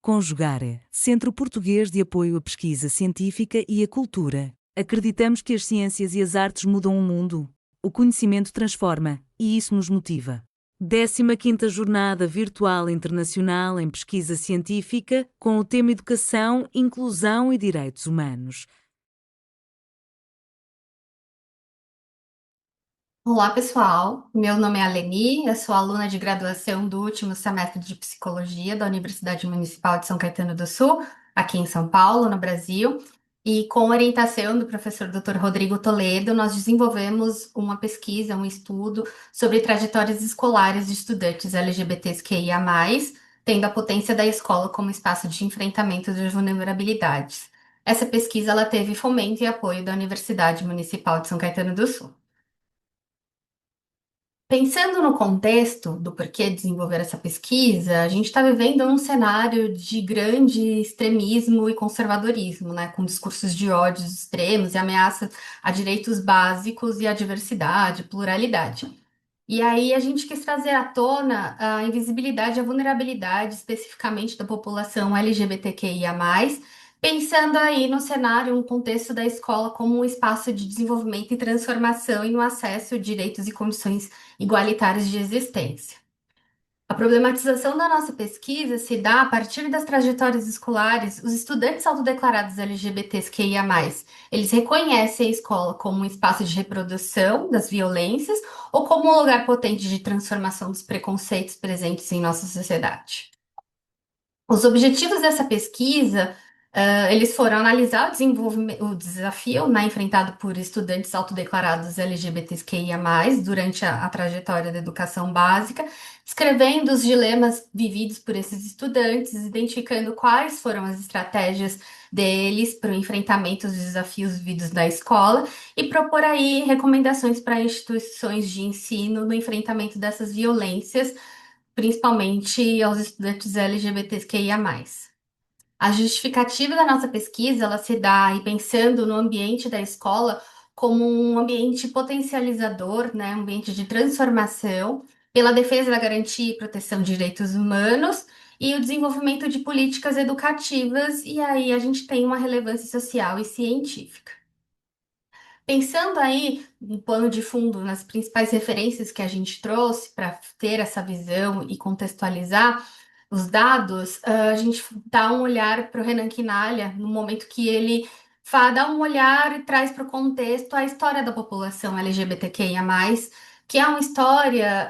Conjugare, Centro Português de Apoio à Pesquisa Científica e à Cultura. Acreditamos que as ciências e as artes mudam o mundo. O conhecimento transforma, e isso nos motiva. 15ª Jornada Virtual Internacional em Pesquisa Científica, com o tema Educação, Inclusão e Direitos Humanos. Olá, pessoal. Meu nome é Aleni, eu sou aluna de graduação do último semestre de Psicologia da Universidade Municipal de São Caetano do Sul, aqui em São Paulo, no Brasil. E com orientação do professor Dr. Rodrigo Toledo, nós desenvolvemos uma pesquisa, um estudo sobre trajetórias escolares de estudantes LGBTQIA+, tendo a potência da escola como espaço de enfrentamento de vulnerabilidades. Essa pesquisa ela teve fomento e apoio da Universidade Municipal de São Caetano do Sul. Pensando no contexto do porquê desenvolver essa pesquisa, a gente está vivendo um cenário de grande extremismo e conservadorismo, né, com discursos de ódios extremos e ameaças a direitos básicos e à diversidade, pluralidade. E aí a gente quis trazer à tona a invisibilidade e a vulnerabilidade especificamente da população LGBTQIA+, pensando aí no cenário, um contexto da escola como um espaço de desenvolvimento e transformação e no acesso a direitos e condições igualitárias de existência. A problematização da nossa pesquisa se dá a partir das trajetórias escolares. Os estudantes autodeclarados LGBTQIA+, eles reconhecem a escola como um espaço de reprodução das violências ou como um lugar potente de transformação dos preconceitos presentes em nossa sociedade. Os objetivos dessa pesquisa, eles foram analisar o desafio, né, enfrentado por estudantes autodeclarados LGBTQIA+, durante a trajetória da educação básica, descrevendo os dilemas vividos por esses estudantes, identificando quais foram as estratégias deles para o enfrentamento dos desafios vividos na escola e propor aí recomendações para instituições de ensino no enfrentamento dessas violências, principalmente aos estudantes LGBTQIA+. A justificativa da nossa pesquisa, ela se dá aí pensando no ambiente da escola como um ambiente potencializador, né, um ambiente de transformação, pela defesa da garantia e proteção de direitos humanos e o desenvolvimento de políticas educativas, e aí a gente tem uma relevância social e científica. Pensando aí no pano de fundo, nas principais referências que a gente trouxe para ter essa visão e contextualizar os dados, a gente dá um olhar para o Renan Quinalha, no momento que ele dá um olhar e traz para o contexto a história da população LGBTQIA+, que é uma história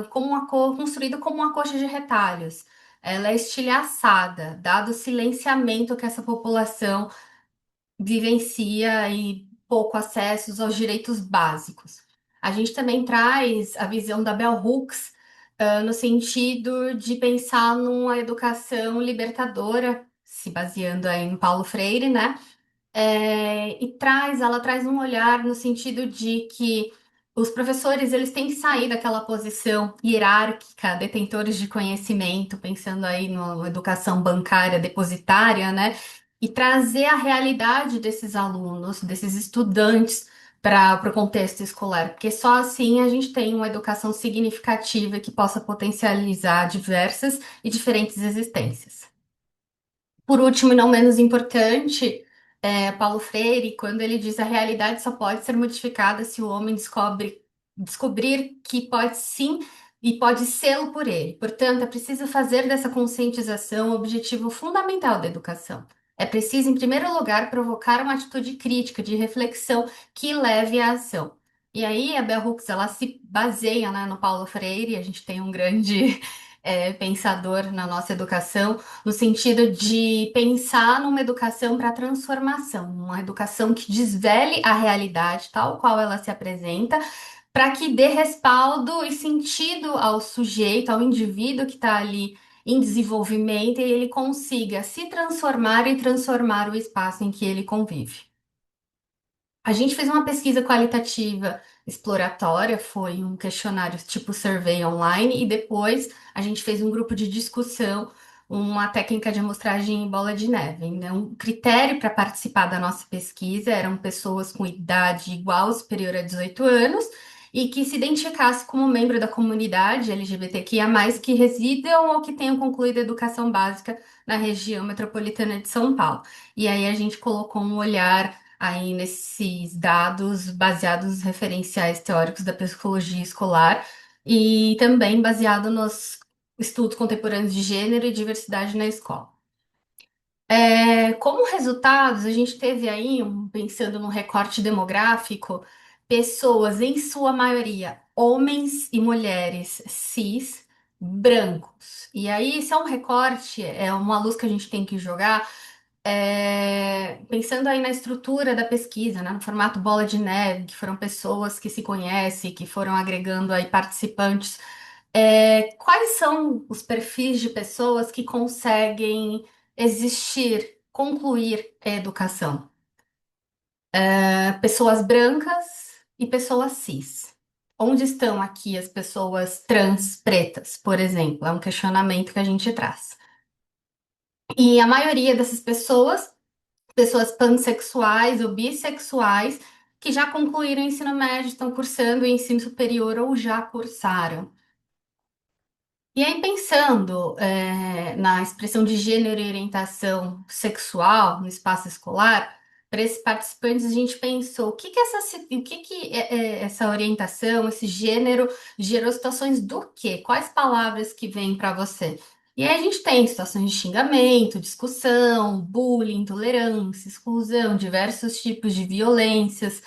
construída como uma coxa de retalhos. Ela é estilhaçada, dado o silenciamento que essa população vivencia e pouco acessos aos direitos básicos. A gente também traz a visão da Bell Hooks, no sentido de pensar numa educação libertadora, se baseando aí em Paulo Freire, né? Ela traz um olhar no sentido de que os professores eles têm que sair daquela posição hierárquica, detentores de conhecimento, pensando aí na educação bancária depositária, né? E trazer a realidade desses alunos, desses estudantes para o contexto escolar, porque só assim a gente tem uma educação significativa que possa potencializar diversas e diferentes existências. Por último, e não menos importante, Paulo Freire, quando ele diz a realidade só pode ser modificada se o homem descobrir que pode sim e pode sê-lo por ele. Portanto, é preciso fazer dessa conscientização o objetivo fundamental da educação. É preciso, em primeiro lugar, provocar uma atitude crítica, de reflexão que leve à ação. E aí, a Bell Hooks, ela se baseia, né, no Paulo Freire, a gente tem um grande pensador na nossa educação, no sentido de pensar numa educação para transformação, uma educação que desvele a realidade tal qual ela se apresenta, para que dê respaldo e sentido ao sujeito, ao indivíduo que está ali em desenvolvimento e ele consiga se transformar e transformar o espaço em que ele convive. A gente fez uma pesquisa qualitativa exploratória, foi um questionário tipo survey online, e depois a gente fez um grupo de discussão, uma técnica de amostragem em bola de neve. Então, o critério para participar da nossa pesquisa eram pessoas com idade igual ou superior a 18 anos e que se identificasse como membro da comunidade LGBTQIA+, que residam ou que tenham concluído a educação básica na região metropolitana de São Paulo. E aí a gente colocou um olhar aí nesses dados baseados nos referenciais teóricos da psicologia escolar e também baseado nos estudos contemporâneos de gênero e diversidade na escola. Como resultados, a gente teve aí, pensando no recorte demográfico, pessoas, em sua maioria, homens e mulheres cis, brancos. E aí, isso é um recorte, é uma luz que a gente tem que jogar, pensando aí na estrutura da pesquisa, né, no formato bola de neve, que foram pessoas que se conhecem, que foram agregando aí participantes. Quais são os perfis de pessoas que conseguem existir, concluir a educação? Pessoas brancas e pessoas cis. Onde estão aqui as pessoas trans pretas, por exemplo? É um questionamento que a gente traz. E a maioria dessas pessoas, pessoas pansexuais ou bissexuais, que já concluíram o ensino médio, estão cursando o ensino superior ou já cursaram. E aí, pensando, na expressão de gênero e orientação sexual no espaço escolar, para esses participantes, a gente pensou o que que essa orientação, esse gênero, gerou situações do quê? Quais palavras que vêm para você? E aí a gente tem situações de xingamento, discussão, bullying, intolerância, exclusão, diversos tipos de violências,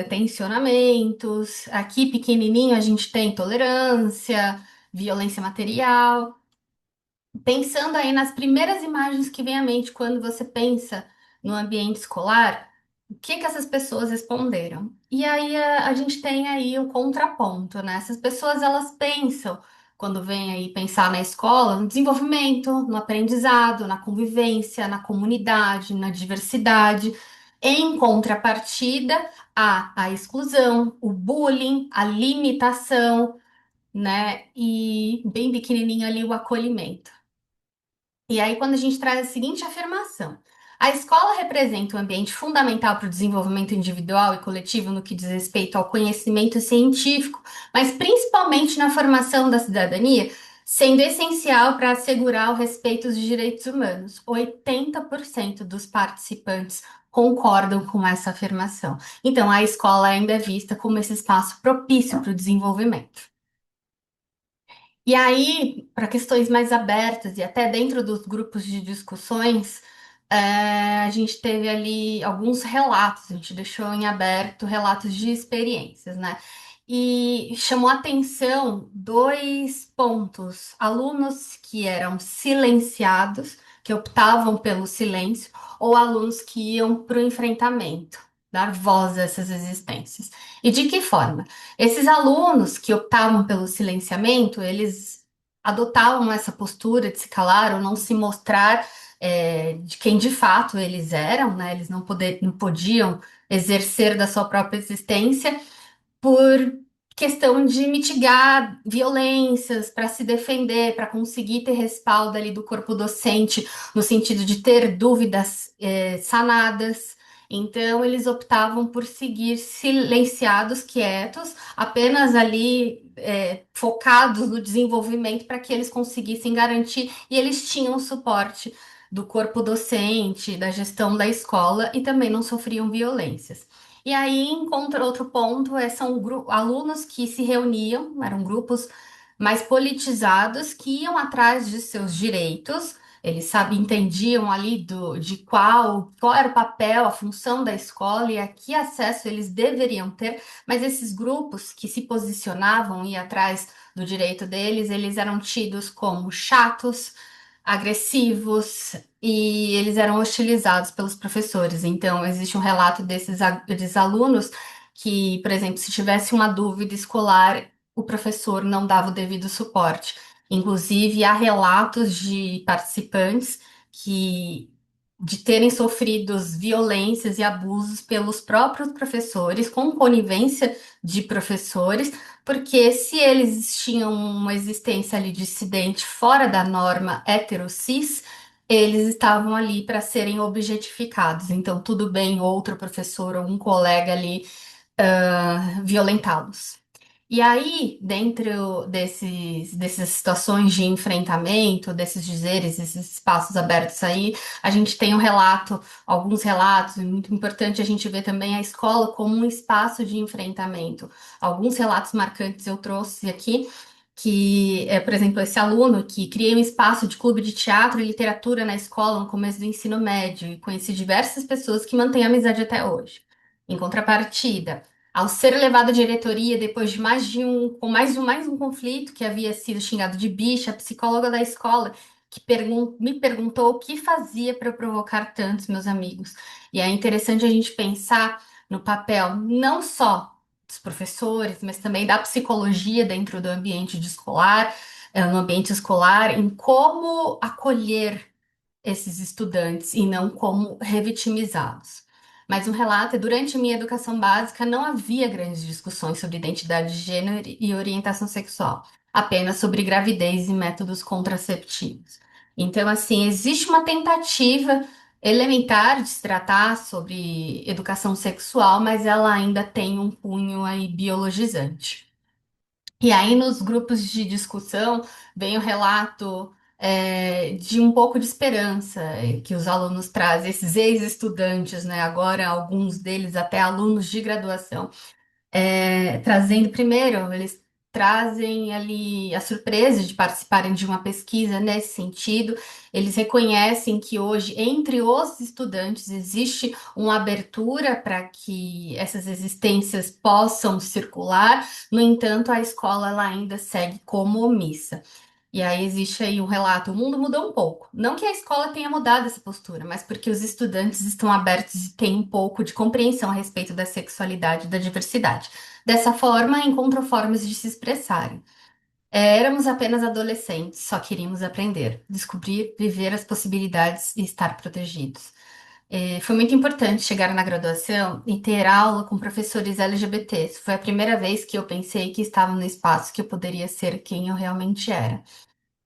tensionamentos. Aqui, pequenininho, a gente tem tolerância, violência material. Pensando aí nas primeiras imagens que vem à mente quando você pensa no ambiente escolar, o que que essas pessoas responderam? E aí a gente tem aí o contraponto, né? Essas pessoas elas pensam, quando vem aí pensar na escola, no desenvolvimento, no aprendizado, na convivência, na comunidade, na diversidade. Em contrapartida, a exclusão, o bullying, a limitação, né? E bem pequenininho ali o acolhimento. E aí, quando a gente traz a seguinte afirmação: a escola representa um ambiente fundamental para o desenvolvimento individual e coletivo no que diz respeito ao conhecimento científico, mas principalmente na formação da cidadania, sendo essencial para assegurar o respeito aos direitos humanos. 80% dos participantes concordam com essa afirmação. Então, a escola ainda é vista como esse espaço propício para o desenvolvimento. E aí, para questões mais abertas e até dentro dos grupos de discussões, a gente teve ali alguns relatos, a gente deixou em aberto relatos de experiências, né? E chamou atenção dois pontos: alunos que eram silenciados, que optavam pelo silêncio, ou alunos que iam para o enfrentamento, dar voz a essas existências. E de que forma? Esses alunos que optavam pelo silenciamento, eles adotavam essa postura de se calar ou não se mostrar, de quem de fato eles eram, né? Eles não podiam exercer da sua própria existência por questão de mitigar violências, para se defender, para conseguir ter respaldo ali do corpo docente, no sentido de ter dúvidas, sanadas. Então, eles optavam por seguir silenciados, quietos, apenas ali, focados no desenvolvimento para que eles conseguissem garantir, e eles tinham o suporte do corpo docente, da gestão da escola e também não sofriam violências. E aí encontra outro ponto, são alunos que se reuniam, eram grupos mais politizados que iam atrás de seus direitos. Eles entendiam ali de qual era o papel, a função da escola e a que acesso eles deveriam ter, mas esses grupos que se posicionavam e atrás do direito deles, eles eram tidos como chatos, agressivos, e eles eram hostilizados pelos professores. Então, existe um relato desses alunos que, por exemplo, se tivesse uma dúvida escolar, o professor não dava o devido suporte. Inclusive, há relatos de participantes que de terem sofrido violências e abusos pelos próprios professores, com conivência de professores, porque se eles tinham uma existência ali dissidente fora da norma hetero-cis, eles estavam ali para serem objetificados. Então, tudo bem outro professor ou um colega ali violentá-los. E aí, dentro dessas situações de enfrentamento, desses dizeres, esses espaços abertos aí, a gente tem um relato, alguns relatos, e muito importante a gente ver também a escola como um espaço de enfrentamento. Alguns relatos marcantes eu trouxe aqui, que é, por exemplo, esse aluno que cria um espaço de clube de teatro e literatura na escola no começo do ensino médio, e conheci diversas pessoas que mantêm amizade até hoje. Em contrapartida, ao ser levado à diretoria depois de mais um conflito que havia sido xingado de bicha, a psicóloga da escola que me perguntou o que fazia para provocar tantos meus amigos. E é interessante a gente pensar no papel não só dos professores, mas também da psicologia dentro do ambiente escolar, no ambiente escolar, em como acolher esses estudantes e não como revitimizá-los. Mas um relato é, durante a minha educação básica não havia grandes discussões sobre identidade de gênero e orientação sexual, apenas sobre gravidez e métodos contraceptivos. Então, assim, existe uma tentativa elementar de se tratar sobre educação sexual, mas ela ainda tem um cunho aí biologizante. E aí, nos grupos de discussão, vem o relato, de um pouco de esperança, que os alunos trazem, esses ex-estudantes, né? Agora, alguns deles até alunos de graduação trazendo primeiro, eles trazem ali a surpresa de participarem de uma pesquisa nesse sentido. Eles reconhecem que hoje, entre os estudantes, existe uma abertura para que essas existências possam circular. No entanto, a escola ela ainda segue como omissa. E aí existe aí um relato, o mundo mudou um pouco. Não que a escola tenha mudado essa postura, mas porque os estudantes estão abertos e têm um pouco de compreensão a respeito da sexualidade e da diversidade. Dessa forma, encontram formas de se expressarem. Éramos apenas adolescentes, só queríamos aprender, descobrir, viver as possibilidades e estar protegidos. Foi muito importante chegar na graduação e ter aula com professores LGBTs. Foi a primeira vez que eu pensei que estava no espaço que eu poderia ser quem eu realmente era.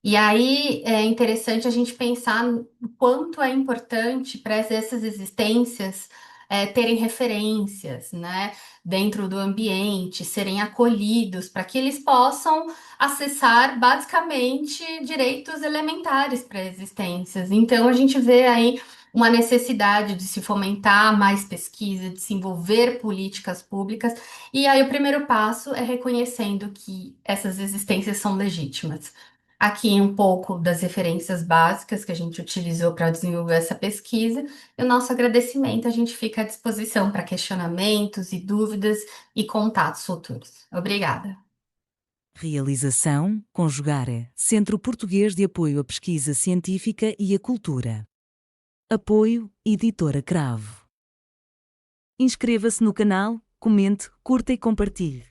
E aí é interessante a gente pensar o quanto é importante para essas existências terem referências, né, dentro do ambiente, serem acolhidos, para que eles possam acessar basicamente direitos elementares para existências. Então a gente vê aí uma necessidade de se fomentar mais pesquisa, de se envolver políticas públicas, e aí o primeiro passo é reconhecendo que essas existências são legítimas. Aqui um pouco das referências básicas que a gente utilizou para desenvolver essa pesquisa. E o nosso agradecimento, a gente fica à disposição para questionamentos e dúvidas e contatos futuros. Obrigada. Realização: Conjugare, Centro Português de Apoio à Pesquisa Científica e à Cultura. Apoio: Editora Cravo. Inscreva-se no canal, comente, curta e compartilhe.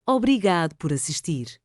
Obrigado por assistir.